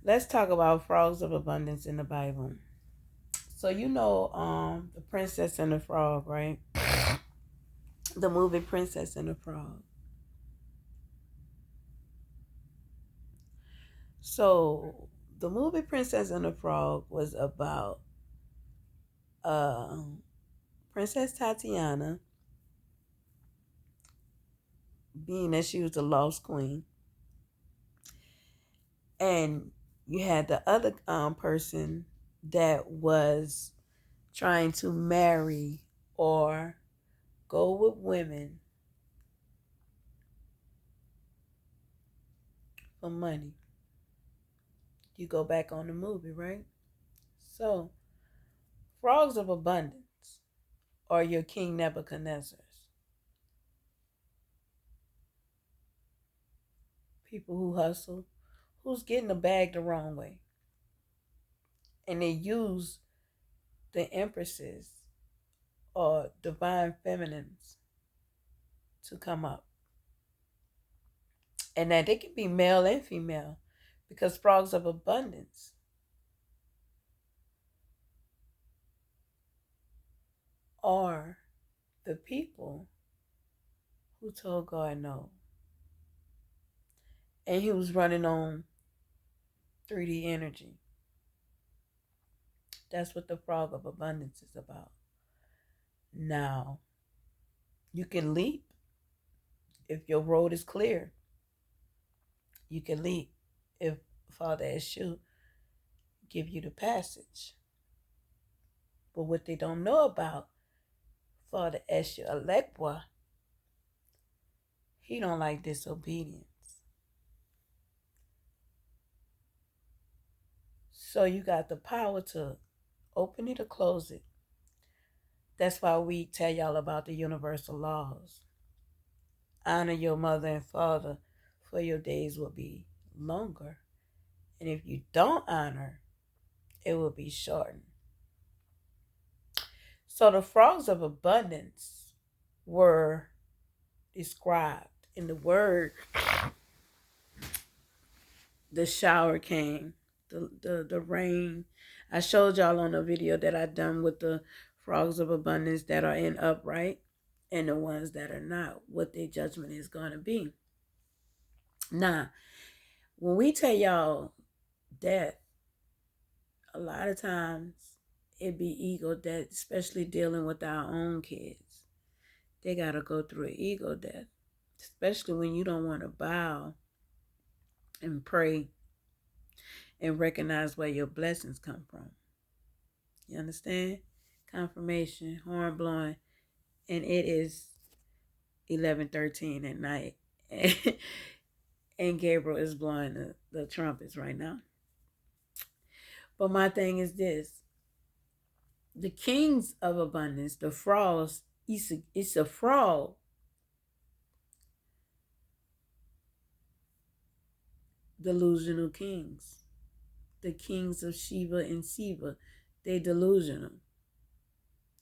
Let's talk about frogs of abundance in the Bible. So the Princess and the Frog, right? The movie Princess and the Frog. So the movie Princess and the Frog was about uh, Princess Tatiana, being that she was the lost queen, and you had the other person that was trying to marry or go with women for money. You go back on the movie, right? So, frogs of abundance are your King Nebuchadnezzar's. People who hustle, who's getting the bag the wrong way. And they use the empresses or divine feminines to come up. And that they can be male and female because frogs of abundance are the people who told God no. And he was running on 3D energy. That's what the frog of abundance is about. Now, you can leap if your road is clear. You can leap if Father Eshu give you the passage. But what they don't know about Father Eshu Alekwa, he don't like disobedience. So you got the power to open it or close it. That's why we tell y'all about the universal laws. Honor your mother and father, for your days will be longer. And if you don't honor, it will be shortened. So the frogs of abundance were described in the word. The shower came, the rain. I showed y'all on a video that I done with the frogs of abundance that are in upright and the ones that are not, what their judgment is going to be. Now, when we tell y'all death, a lot of times it be ego death, especially dealing with our own kids. They got to go through an ego death, especially when you don't want to bow and pray and recognize where your blessings come from. You understand? Confirmation, horn blowing, and it is 11:13 at night. And Gabriel is blowing the trumpets right now. But my thing is this. The kings of abundance, the frogs, it's a frog. Delusional kings. The kings of Sheba and Seba, they delusional.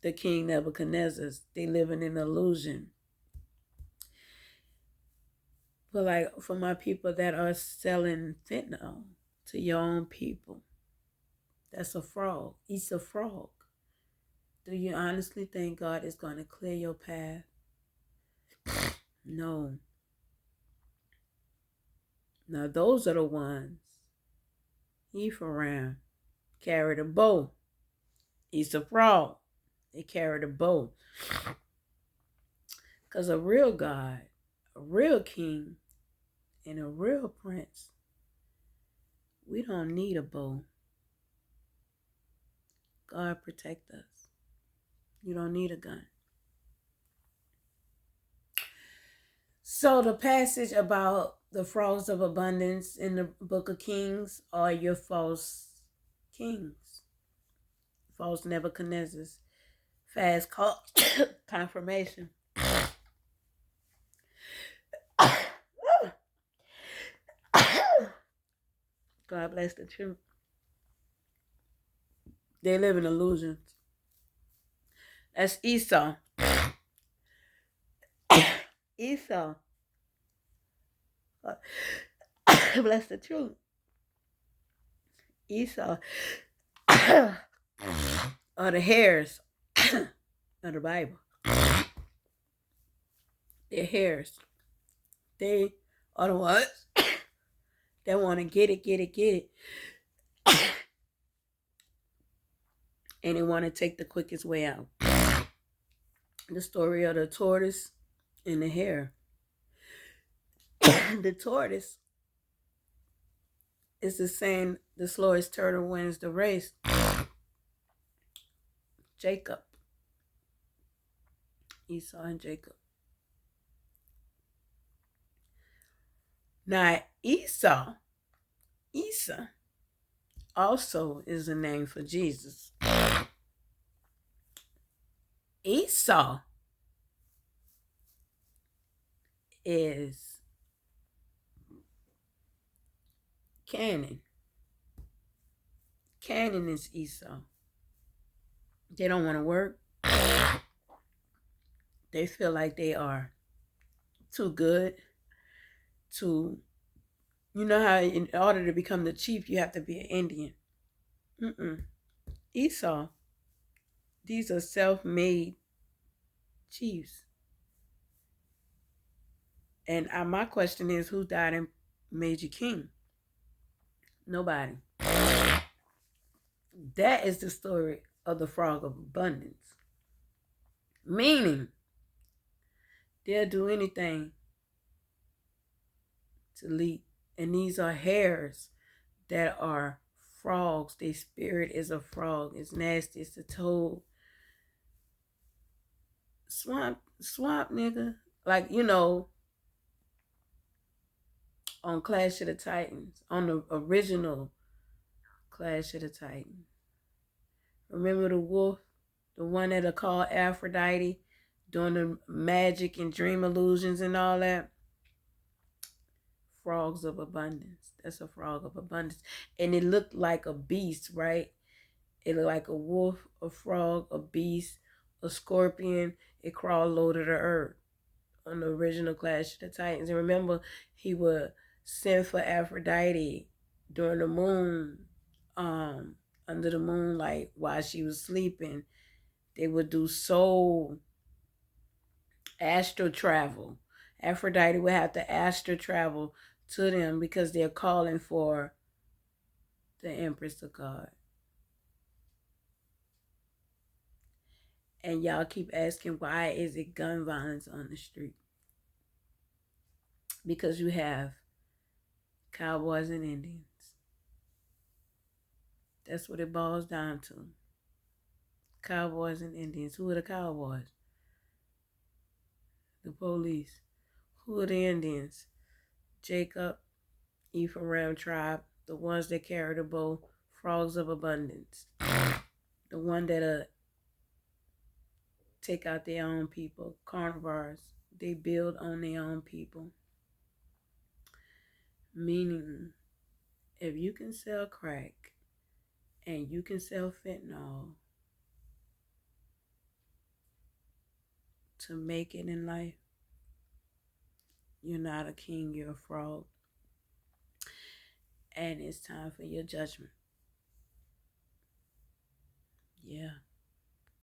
The king Nebuchadnezzar's, they live in an illusion. But like for my people that are selling fentanyl to your own people, that's a frog. It's a frog. Do you honestly think God is going to clear your path? No. Now those are the ones. Ephraim carried a bow. He's a frog. They carried a bow. Because a real God, a real king, and a real prince, we don't need a bow. God protect us. You don't need a gun. So the passage about the frogs of abundance in the book of Kings are your false kings, false Nebuchadnezzar's, fast confirmation. God bless the truth. They live in illusions. That's Esau. Esau. Bless the truth. Esau are the hairs of the Bible. They're hairs. They are the ones that want to get it. And they want to take the quickest way out. The story of the tortoise and the hare. The tortoise is the saying, the slowest turtle wins the race. Jacob. Esau and Jacob. Now, Esau also is a name for Jesus. Esau is Canaan. Canaan is Esau. They don't want to work. They feel like they are too good to, you know how in order to become the chief, you have to be an Indian. Esau, these are self-made chiefs. And my question is, who died and made you king? Nobody. That is the story of the frog of abundance. Meaning, they'll do anything to leap. And these are hairs that are frogs. Their spirit is a frog. It's nasty. It's a toad. Swamp nigga. Like, you know, on Clash of the Titans, on the original Clash of the Titans. Remember the wolf? The one that are called Aphrodite, doing the magic and dream illusions and all that? Frogs of abundance. That's a frog of abundance. And it looked like a beast, right? It looked like a wolf, a frog, a beast, a scorpion. It crawled low to the earth on the original Clash of the Titans. And remember, he would send for Aphrodite during the moon, under the moonlight while she was sleeping. They would do soul astral travel. Aphrodite would have to astral travel to them because they're calling for the Empress of God. And y'all keep asking, why is it gun violence on the street? Because you have cowboys and Indians. That's what it boils down to. Cowboys and Indians. Who are the cowboys? The police. Who are the Indians? Jacob, Ephraim tribe, the ones that carry the bow, frogs of abundance. The one that take out their own people, carnivores. They build on their own people. Meaning, if you can sell crack and you can sell fentanyl to make it in life, you're not a king, you're a frog. And it's time for your judgment. Yeah.